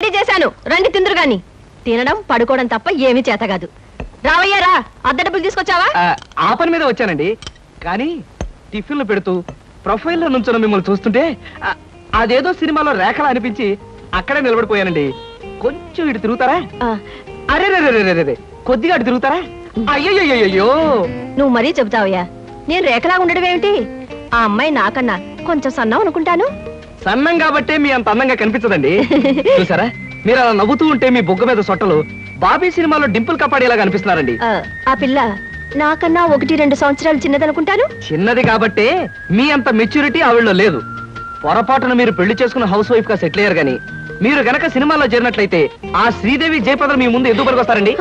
Ready చేశాను, రండి తిందురు గాని. తినడం పడుకోవడం తప్ప ఏమీ చేత కాదు. రావయ్యారా, అద్దె డబ్బులు తీసుకొచ్చావా? ఆ పని మీద వచ్చానండి. కానీ టిఫిన్లు పెడుతూ ప్రొఫైల్లో నుంచున్న మిమ్మల్ని చూస్తుంటే అదేదో సినిమాలో రేఖలా అనిపించి అక్కడే నిలబడిపోయానండి. కొంచెం ఇటు తిరుగుతారా? అరే కొద్దిగా అటు తిరుగుతారా? అయ్యో నువ్వు మరీ చెబుతావయ్యా. నేను రేఖలా ఉండడం ఏమిటి? ఆ అమ్మాయి నాకన్నా కొంచెం సన్నం అనుకుంటాను. సన్నం కాబట్టే మీ అంత అందంగా కనిపించదండి. చూసారా, మీరు అలా నవ్వుతూ ఉంటే మీ బొగ్గ మీద సొట్టలు బాబీ సినిమాలో డింపుల్ కపాడేలా కనిపిస్తున్నారండి. ఆ పిల్ల నాకన్నా 1-2 సంవత్సరాలు చిన్నదనుకుంటాను. చిన్నది కాబట్టే మీ అంత మెచ్యూరిటీ ఆవిడలో లేదు. పొరపాటున మీరు పెళ్లి చేసుకున్న హౌస్ వైఫ్ గా సెటిల్ అయ్యారు గాని మీరు గనక సినిమాలో చేరినట్లయితే ఆ శ్రీదేవి జయప్రద మీ ముందు ఎందుకు పనికొస్తారండి?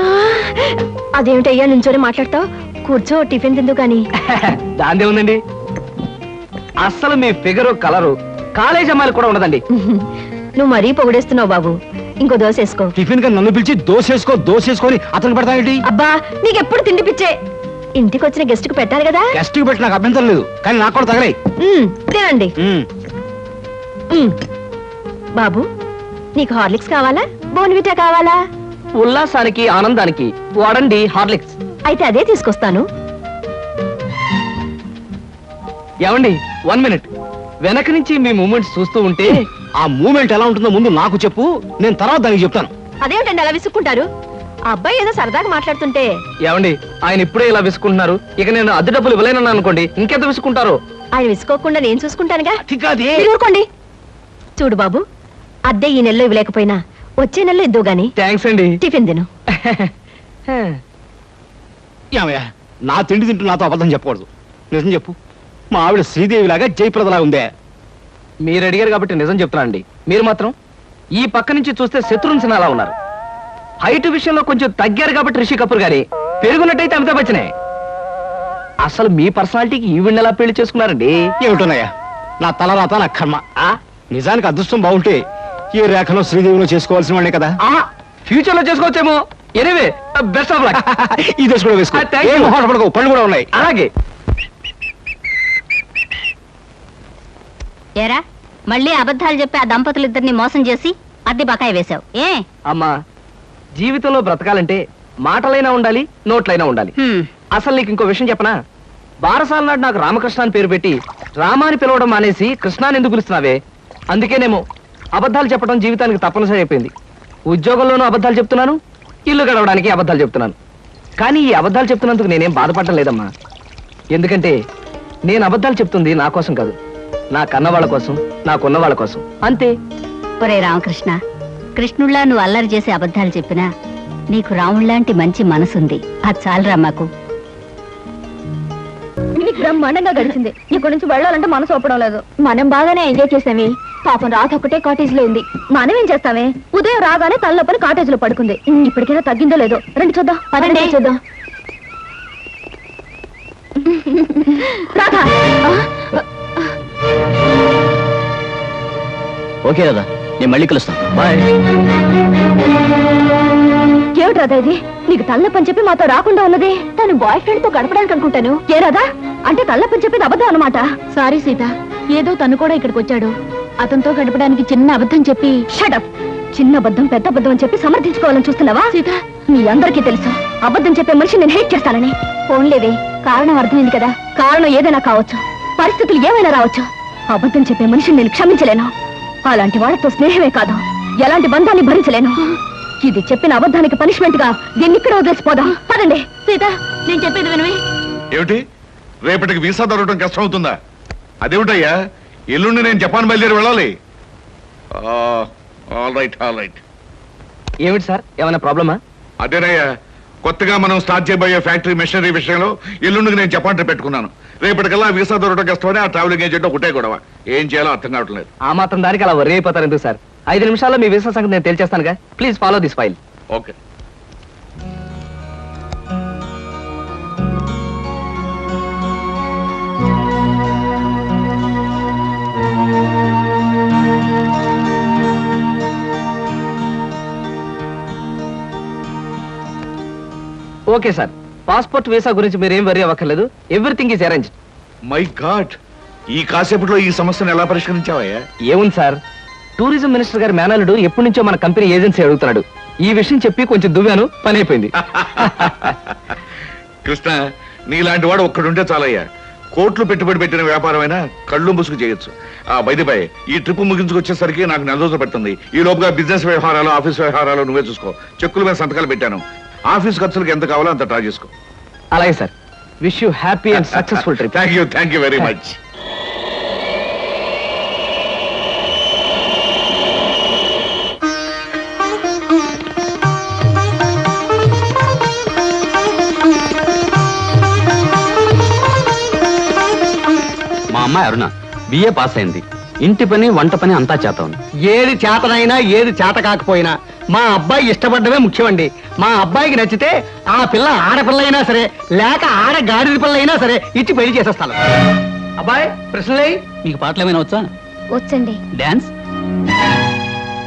అదేమిటయ్యా నుంచోని మాట్లాడతావు? కూర్చో, టిఫిన్ తిందు గాని. దాందే ఉందండి. అస్సలు మీ ఫిగరు కలరు కాలేజ్ అమ్మాయిలు కూడా ఉండదండి. నువ్వు మరీ పొగిడేస్తున్నావు బాబు. ఇంకో దోశ వేసుకో. టిఫిన్ గా నన్ను పిలిచి దోసేసుకొని అతను పెడతానండి. అబ్బా, నీకెప్పుడు తిండి పిచ్చే. ఇంటికి వచ్చిన గెస్ట్ కు పెట్టాలి కదా. గెస్ట్ కి పెట్టి నాకు అభ్యంతరం లేదు, కానీ నాకు కూడా తగలే. తినండి. బాబు, నీకు హార్లిక్స్ కావాలా, బోన్విటా కావాలా? ఉల్లాసానికి ఆనందానికి వాడండి హార్లిక్స్. అయితే అదే తీసుకొస్తాను. ఏమండి, 1 మినిట్. వెనక నుంచి మీ మూమెంట్స్ చూస్తూ ఉంటే ఆ మూమెంట్ ఎలా ఉంటుందో ముందు నాకు చెప్పు, నేను తర్వాత దానికి చెప్తాను. అదేమిటండి అలా విసుక్కుంటారు? ఆ అబ్బాయి ఏదో సరదాగా మాట్లాడుతుంటే. ఏమండి, ఆయన ఇప్పుడే ఇలా విసుకుంటున్నారు. ఇక నేను అద్దె డబ్బులు ఇవ్వలేనన్నా అనుకోండి, ఇంకెంత విసుకుంటారు? ఆయన విసుకోకుండా నేను చూసుకుంటానుగా. మీరు ఊరుకోండి. చూడు బాబు, అద్దె ఈ నెలలో ఇవ్వలేకపోయినా వచ్చే నెలలో ఇద్దు గాని. థ్యాంక్స్ అండి. టిఫిన్ తిను. ఏమయ్యా, నా తిండి తింటూ నాతో అబద్ధం చెప్పకూడదు. నిజం చెప్పు, మా ఆవిడ శ్రీదేవి లాగా జయప్రదలా ఉందే? మీరు అడిగారు కాబట్టి నిజం చెప్తున్నానండి. మీరు మాత్రం ఈ పక్క నుంచి చూస్తే శత్రుఘ్న సిన్హా అలా ఉన్నారు. హైట్ విషయంలో కొంచెం తగ్గారు కాబట్టి రిషి కపూర్ గారి, పెరుగున్నట్టయితే అమితాబ్ బచ్చనే. అసలు మీ పర్సనాలిటీకి ఈవిడ్ని ఎలా పెళ్లి చేసుకున్నారండి? ఏమిటోనయ్యా, నా తలరాత నా కర్మ. నిజానికి అదృష్టం బాగుంటే ఈ రేఖలో శ్రీదేవిలో చేసుకోవాల్సిన వాళ్ళే కదా. ఫ్యూచర్ లో చేసుకోవచ్చేమో. Anyway, best of luck. ఈ దశ కూడా వేసుకో. పళ్ళు కూడా ఉన్నాయి. అలాగే. ఏరా, మళ్ళీ అబద్ధాలు చెప్పి ఆ దంపతులిద్దరిని మోసం చేసి అద్దె బకాయి వేశావు ఏ? అమ్మా, జీవితంలో బ్రతకాలంటే మాటలైనా ఉండాలి, నోట్లైనా ఉండాలి. అసలు నీకు ఇంకో విషయం చెప్పనా? బారసాల నాడు నాకు రామకృష్ణ అని పేరు పెట్టి రామాని పిలవడం మానేసి కృష్ణాని ఎందుకు పిలుస్తున్నావే? అందుకేనేమో అబద్ధాలు చెప్పడం జీవితానికి తప్పనిసరి అయిపోయింది. ఉద్యోగంలోనూ అబద్ధాలు చెప్తున్నాను, ఇల్లు గడవడానికి అబద్ధాలు చెప్తున్నాను. కానీ ఈ అబద్ధాలు చెప్తున్నందుకు నేనేం బాధపడటం లేదమ్మా. ఎందుకంటే నేను అబద్ధాలు చెప్తుంది నా కోసం కాదు, నా కన్నవాళ్ళ కోసం, నాకున్న వాళ్ళ కోసం, అంతే. ఒరే రామకృష్ణ, కృష్ణుళ్ళ నువ్వు అల్లరి చేసి అబద్ధాలు చెప్పినా నీకు రాముళ్లాంటి మంచి మనసుంది. అది చాలరా మాకు. బ్రహ్మాండంగా గడిచింది. ఇక్కడ నుంచి వెళ్ళాలంటే మనసు ఒప్పడం లేదు. మనం బాగానే ఎంజాయ్ చేసామే. పాపం రాత ఒకటే కాటేజ్ లో ఉంది. మనం ఏం చేస్తామే? ఉదయం రాగానే తల్లొప్పని కాటేజ్ లో పడుకుంది. ఇప్పటికైనా తగ్గిందో లేదో రండి చూద్దాం. పదండి చూద్దాం. ఓకే కదా, నేను మళ్ళీ కలుస్తాను. బాయ్. ఏమిటి రాధా ఇది? నీకు తల్లప్పని చెప్పి మాతో రాకుండా ఉన్నది తను బాయ్ ఫ్రెండ్ తో గడపడానికి అనుకుంటాను. ఏ రాధా, అంటే తల్లప్పని చెప్పేది అబద్ధం అన్నమాట? సారీ సీత, ఏదో తను కూడా ఇక్కడికి వచ్చాడు. అతనితో గడపడానికి చిన్న అబద్ధం చెప్పి. షటప్. చిన్న అబద్ధం పెద్ద అబద్ధం అని చెప్పి సమర్థించుకోవాలని చూస్తున్నావా? సీత, మీ అందరికీ తెలుసు అబద్ధం చెప్పే మనిషి నేను హేట్ చేస్తానని. ఫోన్లేవే, కారణం అర్థమైంది కదా. కారణం ఏదైనా కావచ్చు, పరిస్థితులు ఏమైనా రావచ్చు. అబద్ధం చెప్పే మనిషిని నేను క్షమించలేను. అలాంటి వాళ్ళతో స్నేహమే కాదు, ఎలాంటి బంధాన్ని భరించలేను. ఇది చెప్పిన అబద్ధానికి పనిష్మెంట్ గా దీన్ని ఇక్కడ వదిలేసిపోదాం. పదండి. సీత, నేను చెప్పేది వినవి. ఏమిటి, రేపటికి వీసా దొరకడం కష్టం అవుతుందా? అదేమిటయ్యా, ఎల్లుండి నేను జపాన్ బయలుదేరి వెళ్ళాలి. All right. ఏమిటి సార్, ఏమైనా ప్రాబ్లమా? అదేనయ్యా, కొత్తగా మనం స్టార్ట్ చేయబోయే ఫ్యాక్టరీ మెషినరీ విషయంలో ఎల్లుండికి నేను జపాన్ ట్రిప్ పెట్టుకున్నాను. రేపటికల్లా వీసా దొరకడం కష్టమని ఆ ట్రావెలింగ్ ఏజెంట్ ఒకటే గొడవ. ఏం చేయాలో అర్థం కావట్లేదు. ఆ మాత్రం దానికి అలా వర్రీ అయిపోతారు ఎందుకు సార్? 5 నిమిషాల్లో మీ వీసా సంగతి నేను తేల్చేస్తానుగా. Please follow this file. Okay. Okay sir, passport visa గురించి మీరేం వరీ అవ్వక్కర్లేదు. Everything is arranged. My God, ఈ కాసేపట్లో ఈ సమస్యను ఎలా పరిష్కరించావయ్యా? ఏముంది సార్, టూరిజం మినిస్టర్ గారి మేనల్లుడు ఎప్పటి నుంచో మన కంపెనీ ఏజెన్సీ అడుగుతున్నాడు. ఈ విషయం చెప్పి కొంచెం దువ్వాను, పని అయిపోయింది. కృష్ణ, నీలాంటి వాడు ఒక్కడుంటే చాలయ్యా. కోట్లు పెట్టుబడి పెట్టిన వ్యాపారమైనా కళ్ళు ముసుగు చేయొచ్చు. బైదిపై ఈ ట్రిప్ ముగించుకొచ్చేసరికి నాకు 4 రోజులు పడుతుంది. ఈ లోపుగా బిజినెస్ వ్యవహారాలు, ఆఫీస్ వ్యవహారాలు నువ్వే చూసుకో. చెక్కుల మీద సంతకాలు పెట్టాను. ఆఫీస్ ఖర్చులకు ఎంత కావాలో అంత డ్రా చేసుకో. అలాగే sir. Wish you happy and successful trip. Thank you very much. మా అమ్మాయి అరుణ బిఏ పాస్ అయింది. ఇంటి పని వంట పని అంతా చేత ఉంది. ఏది చేతనైనా ఏది చేత కాకపోయినా మా అబ్బాయి ఇష్టపడ్డమే ముఖ్యమండి. మా అబ్బాయికి నచ్చితే ఆ పిల్ల ఆడపిల్ల అయినా సరే, లేక ఆడ గాడిద పిల్ల అయినా సరే ఇచ్చి పెళ్లి చేసేస్తాను. అబ్బాయి ప్రశ్నలే. మీకు పాటలు ఏమైనా వచ్చా? వచ్చండి. డాన్స్?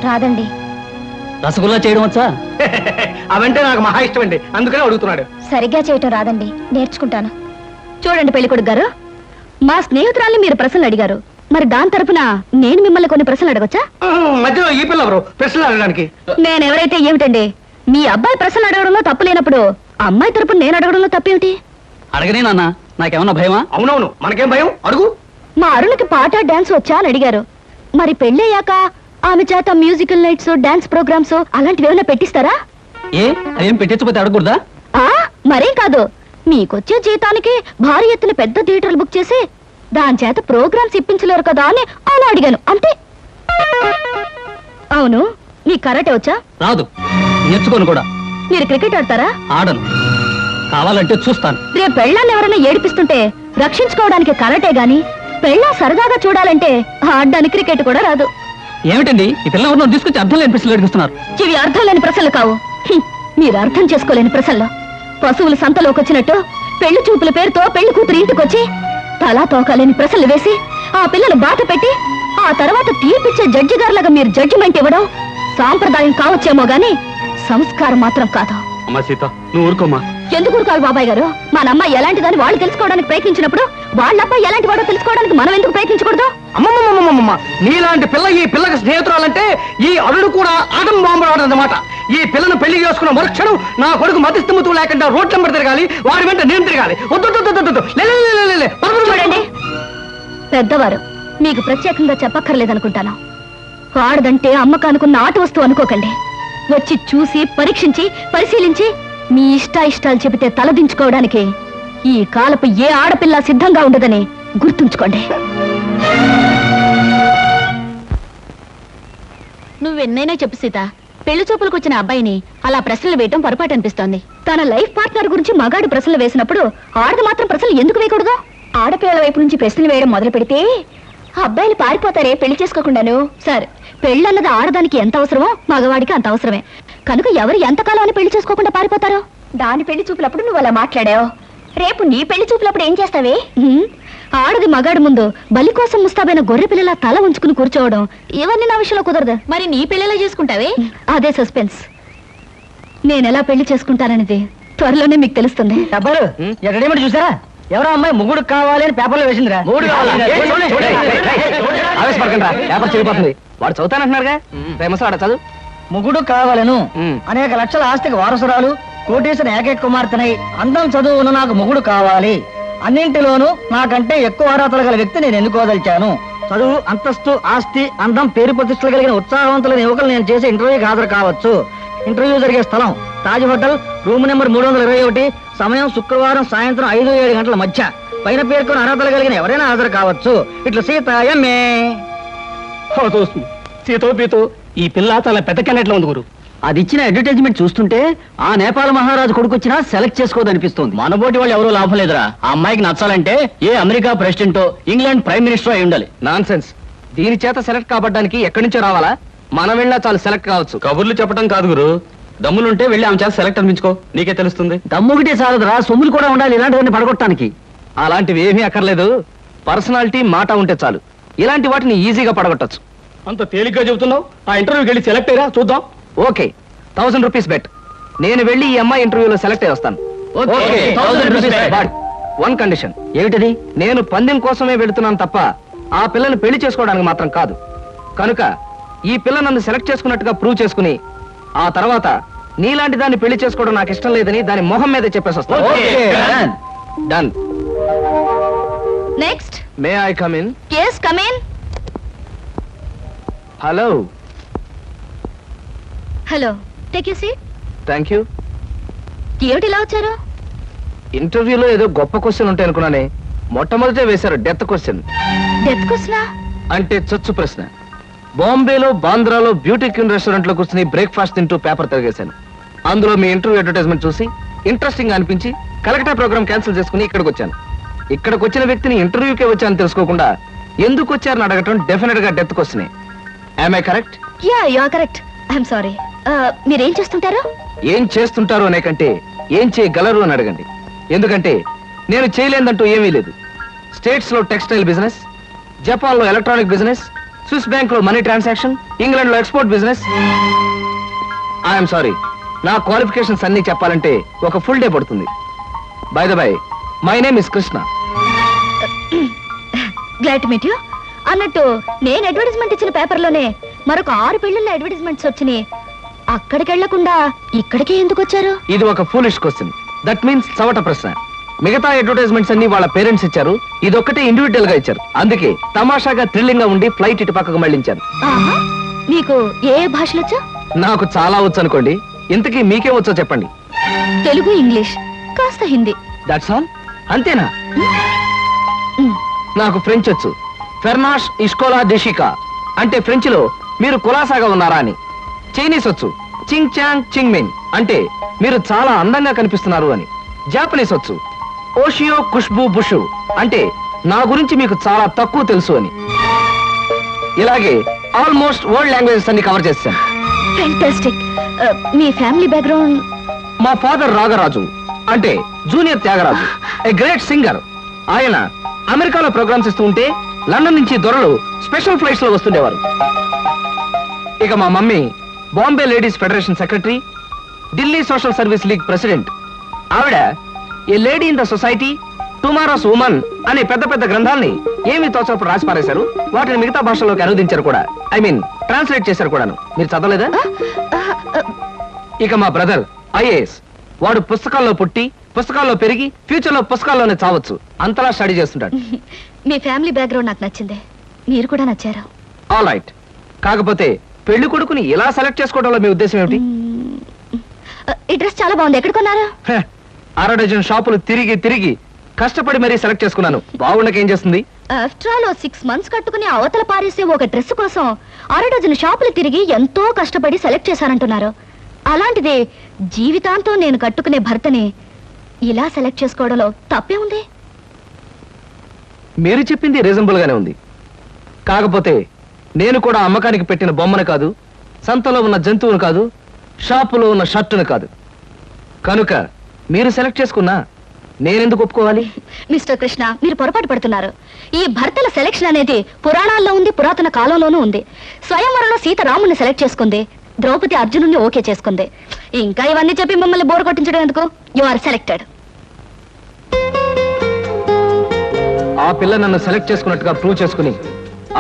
రాదండి. రసగుల్లా చేయడం వచ్చా? అవంటే నాకు మహా ఇష్టం అండి, అందుకనే అడుగుతున్నాడు. సరిగ్గా చేయటం రాదండి, నేర్చుకుంటాను. చూడండి పెళ్ళికొడుకు గారు, మా స్నేహితురాల్ని మీరు ప్రశ్నలు అడిగారు, మరి దాని తరపున నేను మిమ్మల్ని కొన్ని ప్రశ్నలు అడగొచ్చా? మధ్యలో ఈ పిల్ల ఎవరు ప్రశ్నలు అడగడానికి? నేనెవరైతే ఏమిటండి? మీ అబ్బాయి ప్రశ్నలు అడగడంలో తప్పు లేనప్పుడు అమ్మాయి తరపున నేను అడగడంలో తప్పేమిటి? అడగనే నాన్న, నాకేమన్నా భయమా? అవునవును, మనకేం భయం, అడుగు. మా అరుణకి పాట డాన్స్ వచ్చా అని అడిగారు. మరి పెళ్ళయ్యాక ఆమె చేత మ్యూజికల్ నైట్స్, డాన్స్ ప్రోగ్రామ్స్ అలాంటివి ఏమైనా పెట్టిస్తారా? ఏ అదేం పెట్టించకపోతే అడగకూడదా? మరేం కాదు, మీకొచ్చే జీతానికి భారీ ఎత్తున పెద్ద థియేటర్లు బుక్ చేసి దాని చేత ప్రోగ్రామ్స్ ఇప్పించలేరు కదా అని అలా అడిగాను, అంతే. అవును, మీకు కరాటే వచ్చా? రాదు, నేర్చుకోను కూడా. మీరు క్రికెట్ ఆడతారా? ఆడను, కావాలంటే చూస్తాను. రేపు పెళ్ళాన్ని ఎవరైనా ఏడిపిస్తుంటే రక్షించుకోవడానికి కరాటే గాని, పెళ్ళా సరదాగా చూడాలంటే ఆడడానికి క్రికెట్ కూడా రాదు. ఏమిటండి ఈ పిల్ల ఎవరినో తీసుకొచ్చి అర్థం లేని ప్రశ్నలు అడిగిస్తున్నారు? ఇవి అర్థం లేని ప్రశ్నలు కావు, మీరు అర్థం చేసుకోలేని ప్రశ్నలు. పశువులు సంతలోకి వచ్చినట్టు పెళ్లి చూపుల పేరుతో పెళ్లి కూతురు ఇంటికొచ్చి తలా తోకాలేని ప్రశ్నలు వేసి ఆ పిల్లలు బాధ పెట్టి ఆ తర్వాత తీర్పిచ్చే జడ్జి గారులాగా మీరు జడ్జిమెంట్ ఇవ్వడం సాంప్రదాయం కావచ్చేమో గాని సంస్కారం మాత్రం కాదు. అమ్మా సీత, నువ్వు ఊరుకోమ్మా. ఎందుకు ఊరుకోవాలి బాబాయ్ గారు? మన అమ్మాయి ఎలాంటిదని వాళ్ళు తెలుసుకోవడానికి ప్రయత్నించినప్పుడు వాళ్ళ అబ్బాయి ఎలాంటి వాడో తెలుసుకోవడానికి మనం ఎందుకు ప్రయత్నించకూడదు? అమ్మమ్మమ్మమ్మమ్మ, నీలాంటి పిల్ల ఈ పిల్లకి స్నేహితురాలంటే ఈ అల్లుడు కూడా ఆటం బాంబు అన్నమాట. ఈ పిల్లను పెళ్లి చేసుకున్న మరుక్షణం నా కొడుకు మతిస్థిమతు లేకుండా రోడ్ నెంబర్ తిరగాలి, వాడి వెంట నేను తిరగాలి. చూడండి పెద్దవారు, మీకు ప్రత్యేకంగా చెప్పక్కర్లేదనుకుంటాను. ఆడదంటే అమ్మకానుకున్న ఆట వస్తువు అనుకోకండి. వచ్చి చూసి పరీక్షించి పరిశీలించి మీ ఇష్టాలు చెబితే తలదించుకోవడానికి ఈ కాలపు ఏ ఆడపిల్ల సిద్ధంగా ఉండదని గుర్తుంచుకోండి. నువ్వెన్నైనా చెప్పు సీత, పెళ్లి చూపులకు వచ్చిన అబ్బాయిని అలా ప్రశ్నలు వేయటం పొరపాటు అనిపిస్తోంది. తన లైఫ్ పార్ట్నర్ గురించి మగాడు ప్రశ్నలు వేసినప్పుడు ఆడది మాత్రం ప్రశ్నలు ఎందుకు వేయకూడదు? ఆడపిల్లల వైపు నుంచి ప్రశ్నలు వేయడం మొదలు పెడితే అబ్బాయిలు పారిపోతారే పెళ్లి చేసుకోకుండాను. సరే, పెళ్ళన్నది ఆడదానికి ఎంత అవసరమో మగవాడికి అంత అవసరమే. కనుక ఎవరు ఎంతకాలం అని పెళ్లి చేసుకోకుండా పారిపోతారో? దాని పెళ్లి చూపులప్పుడు నువ్వు అలా మాట్లాడావు, రేపు నీ పెళ్లి చూపులప్పుడు ఏం చేస్తావే? ఆడది మగాడు ముందు బలి కోసం ముస్తాబైన గొర్రె పిల్లల తల ఉంచుకుని కూర్చోవడం ఇవన్నీ నా విషయంలో కుదరదు. మరి నీ పెళ్లిలా చేసుకుంటావే? అదే సస్పెన్స్. నేనెలా పెళ్లి చేసుకుంటాననేది త్వరలోనే మీకు తెలుస్తుంది. డబ్బరు ఎక్కడేమిటి చూసారా? ఎవరో అమ్మాయి మొగుడు కావాలి అని పేపర్లో వేసిందిరా. ఆవేశపడకండి, పేపర్ చెడిపోతుంది. వాడు చదువుతానంటున్నారుగా, ప్రేమసాడ చదువు. మొగుడు కావాలను అనేక లక్షల ఆస్తికి వారసురాలు, కోటేశ్వర ఏకైక కుమార్తెనై అందం చదువును నాకు మొగుడు కావాలి. అన్నింటిలోనూ నాకంటే ఎక్కువ అర్హతలు గల వ్యక్తి నేను ఎన్నుకోదలిచాను. చదువు, అంతస్తు, ఆస్తి, అందం, పేరు ప్రతిష్టలు కలిగిన ఉత్సాహవంతులైన యువకులు నేను చేసే ఇంటర్వ్యూకి హాజరు కావచ్చు. ఇంటర్వ్యూ జరిగే స్థలం తాజ్ హోటల్, రూమ్ నెంబర్ 321, సమయం శుక్రవారం సాయంత్రం 5-7 గంటల మధ్య. పైన పేర్కొన్న అర్హతలు కలిగిన ఎవరైనా హాజరు కావచ్చు. ఇట్లా సీత ఎంఏ. సీతో పీతో ఈ పిల్ల చాలా పెద్ద కెనెట్లో ఉంది గురు. అది ఇచ్చిన అడ్వర్టైజ్మెంట్ చూస్తుంటే ఆ నేపాల మహారాజు కొడుకొచ్చినా సెలెక్ట్ చేసుకోదనిపిస్తుంది. మనబోటి వాళ్ళు ఎవరూ లాభం లేదురా. ఆ అమ్మాయికి నచ్చాలంటే ఏ అమెరికా ప్రెసిడెంటో ఇంగ్లాండ్ ప్రైమ్ మినిస్టర్ అయి ఉండాలి. Non sense. దీని చేత సెలెక్ట్ కాబడ్డానికి ఎక్కడి నుంచో రావాలా? మనం వెళ్ళినా చాలు సెలెక్ట్ కావచ్చు. కబుర్లు చెప్పడం కాదు గురు, దమ్ములుంటే వెళ్ళి ఆమె చేత సెలెక్ట్ అనిపించుకో, నీకే తెలుస్తుంది. దమ్ముగిటే చాలదురా, సొమ్ములు కూడా ఉండాలి ఇలాంటివన్నీ పడగొట్టడానికి. అలాంటివి ఏమీ అక్కర్లేదు, పర్సనాలిటీ మాట ఉంటే చాలు. ఇలాంటి వాటిని ఈజీగా పడగొట్టచ్చు. అంత తేలిగ్గా చెబుతున్నావు. ఆ ఇంటర్వ్యూకి వెళ్ళి సెలెక్ట్ అయ్యరా చూద్దాం. Okay, 1000 rupees bet. నేను వెళ్ళి ఈ అమ్మాయి ఇంటర్వ్యూలో సెలెక్ట్ అయ్యి వస్తాను. Okay, 1000 rupees bet. One condition. ఏమిటది? నేను పందెం కోసమే వెళుతున్నాను తప్ప ఆ పిల్లని పెళ్లి చేసుకోవడానికి మాత్రం కాదు. కనుక ఈ పిల్ల నన్ను సెలెక్ట్ చేసుకున్నట్టుగా ప్రూవ్ చేసుకుని ఆ తర్వాత నీలాంటి దాన్ని పెళ్లి చేసుకోవడం నాకు ఇష్టం లేదని దాని మొహం మీద చెప్పేసి వస్తాను. Done. Next. May I come in? yes come in. Hello. Hello, take you seat. Thank you. ఏమిటి ఇలా వచ్చారు? ఇంటర్వ్యూలో ఏదో గొప్ప క్వశ్చన్ ఉంటాయి అనుకున్నానే, మొట్టమొదటే వేశారు డెత్ క్వశ్చన్. డెత్ క్వశ్చనా? అంటే చచ్చు ప్రశ్న. బాంబేలో బాంద్రాలో బ్యూటీ క్వీన్ రెస్టారెంట్ లో కూర్చుని బ్రేక్ఫాస్ట్ తింటూ పేపర్ తిరిగేశాను. అందులో మీ ఇంటర్వ్యూ అడ్వర్టైజ్మెంట్ చూసి ఇంట్రెస్టింగ్ అనిపించి కలెక్టర్ ప్రోగ్రామ్ క్యాన్సిల్ చేసుకుని ఇక్కడికి వచ్చాను. ఇక్కడికి వచ్చిన వ్యక్తిని ఇంటర్వ్యూకే వచ్చాను తెలుసుకోకుండా ఎందుకు వచ్చారని అడగటం డెఫినెట్ గా డెత్ క్వశ్చనే. Am I correct? Ya you are correct. I'm sorry. మీరేం చేస్తుంటారు? ఏం చేస్తుంటారు అనే కంటే ఏం చేయగలరు అని అడగండి. ఎందుకంటే నేను చేయలేదంటూ ఏమీ లేదు. స్టేట్స్ లో టెక్స్టైల్ బిజినెస్, జపాన్ లో ఎలక్ట్రానిక్ బిజినెస్, స్విస్ బ్యాంక్ లో మనీ ట్రాన్సాక్షన్, ఇంగ్లాండ్ లో ఎక్స్పోర్ట్ బిజినెస్. ఐఎమ్ సారీ, నా క్వాలిఫికేషన్స్ అన్ని చెప్పాలంటే ఒక ఫుల్ డే పడుతుంది. By the by, my name is Krishna. Glad to meet you. అన్నట్టు నేను అడ్వర్టైజ్మెంట్ ఇచ్చిన పేపర్లోనే మరొక 6 పెళ్లిళ్ళ అడ్వర్టైజ్మెంట్స్ వచ్చినాయి. అక్కడికి వెళ్లకుండా ఇక్కడికే ఎందుకు వచ్చారు? ఇది ఒక ఫూలిష్ క్వశ్చన్. దట్ మీన్స్ చవట ప్రశ్న. మిగతా అడ్వర్టైజ్మెంట్స్ అన్ని వాళ్ళ పేరెంట్స్ ఇచ్చారు, ఇదొక్కటే ఇండివిజువల్ గా ఇచ్చారు. అందుకే తమాషాగా థ్రిల్లింగ్ గా ఉండి ఫ్లైట్ ఇటు పక్కకు మళ్ళించారు. ఆహా, మీకు ఏ భాషలు వచ్చా? నాకు చాలా వచ్చు అనుకోండి. ఇంతకీ మీకేం వచ్చో చెప్పండి. తెలుగు, ఇంగ్లీష్, కాస్త హిందీ. That's all? అంతేనా? నాకు ఫ్రెంచ్ వచ్చు. ఫెర్నాష్ ఇస్కోలా డెషికా అంటే ఫ్రెంచ్ లో మీరు కులాసాగా ఉన్నారా అని. చైనీస్ వచ్చు. చింగ్ చాంగ్ చింగ్ మిన్ అంటే మీరు చాలా అందంగా కనిపిస్తున్నారు అని. జాపనీస్ వచ్చు. ఓషియో ఖుష్బూ బుషు అంటే నా గురించి మీకు చాలా తక్కువ తెలుసు అని. ఇలాగే ఆల్మోస్ట్ వరల్డ్ లాంగ్వేజెస్ అన్ని కవర్ చేశాను. ఫెంటాస్టిక్. మీ ఫ్యామిలీ బ్యాక్గ్రౌండ్? మా ఫాదర్ రాగరాజు అంటే junior Tyagaraju, a great singer. ఆయన అమెరికాలో ప్రోగ్రామ్స్ ఇస్తూ ఉంటే లండన్ నుంచి దొరలు స్పెషల్ ఫ్లైట్స్ లో వస్తుండేవారు. ఇక మా mummy Bombay ladies federation secretary, Delhi social service league president. ఆవిడ a lady in the society, tomorrow's woman అనే పెద్ద పెద్ద గ్రంథాల్ని ఏమి తోచప్పుడు రాసి పారేశారు. వాటిని మిగతా భాషల్లోకి అనువదించారు కూడా. ఐ మీన్ ట్రాన్స్లేట్ చేశారు కూడాను. మీరు చదవలేదా? ఇక మా బ్రదర్ ఐఏఎస్. వాడు పుస్తకాల్లో పుట్టి పుస్తకాల్లో పెరిగి ఫ్యూచర్ లో పుస్తకాల్లోనే చావచ్చు. అంతలా స్టడీ చేస్తుంటాడు. మీ ఫ్యామిలీ బ్యాక్గ్రౌండ్ నాకు నచ్చింది. మీరు కూడా నచ్చారు. All right. కాకపోతే పెళ్లి కొడుకుని ఇలా సెలెక్ట్ చేసుకోవడంలో మీ ఉద్దేశం ఏమిటి? ఈ డ్రెస్ చాలా బాగుంది. ఎక్కడ కొన్నారు? 6 డజన్ షాపులు తిరిగి తిరిగి కష్టపడి మరీ సెలెక్ట్ చేసుకున్నాను. బాగుండకేం చేస్తుంది? ఆఫ్టర్ ఆల్ 6 months కట్టుకుని అవతల పారేసే ఒక డ్రెస్ కోసం 6 డజన్ షాపులు తిరిగి ఎంతో కష్టపడి సెలెక్ట్ చేశానంటున్నారు. అలాంటిది జీవితాంతం నేను కట్టుకునే భర్తని ఇలా సెలెక్ట్ చేసుకోవడంలో తప్పే ఉంది. మీరు చెప్పింది రీజనబుల్ గానే ఉంది. కాకపోతే నేను కూడా అమ్మకానికి పెట్టిన బొమ్మను కాదు, సంతలో ఉన్న జంతువును కాదు, షాపులో ఉన్న షర్టును కాదు. కనుక మీరు సెలెక్ట్ చేసుకున్నా నేనెందుకు ఒప్పుకోవాలి? మిస్టర్ కృష్ణ, మీరు పొరపాటు పడుతున్నారు. ఈ భర్తల సెలెక్షన్ అనేది పురాణాల్లో ఉంది, పురాతన కాలంలోనూ ఉంది. స్వయంవరంలో సీత రాముని సెలెక్ట్ చేసుకుంది, ద్రౌపది అర్జునుని ఓకే చేసుకుంది. ఇంకా ఇవన్నీ చెప్పి మిమ్మల్ని బోర్ కొట్టించడం ఎందుకు? You are selected. ఆ పిల్ల నన్ను సెలెక్ట్ చేసుకున్నట్టుగా ప్రూవ్ చేసుకుని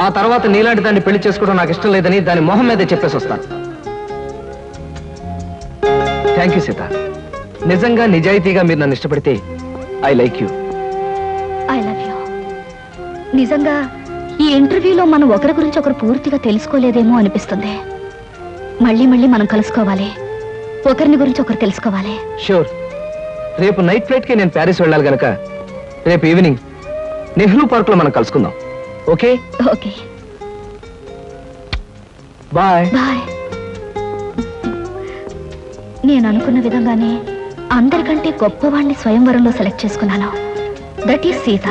ఆ తర్వాత నీలాంటి దాన్ని పెళ్లి చేసుకోవడం నాకు ఇష్టం లేదని దాని మొహం మీదే చెప్పేసి వస్తాను. Thank you Sita. నిజంగా నిజాయితీగా మీరు నన్ను ఇష్టపడితే I like you. I love you. నిజంగా ఈ ఇంటర్వ్యూలో మనం ఒకరి గురించి ఒకరు పూర్తిగా తెలుసుకోలేదేమో అనిపిస్తుంది. మళ్ళీ మళ్ళీ మనం కలుసుకోవాలి, ఒకరిని గురించి ఒకరు తెలుసుకోవాలి. షూర్. రేపు నైట్ ఫ్లైట్ కి నేను ప్యారిస్ వెళ్ళాలి గనక రేపు ఈవినింగ్ నెహ్రూ పార్క్ లో మనం కలుసుకుందాం. ఓకే? ఓకే. బాయ్. బాయ్. నేను అనుకున్న విధంగానే అందరికంటే గొప్పవాణ్ణి స్వయంవరంలో సెలెక్ట్ చేసుకున్నాను. That is Sita.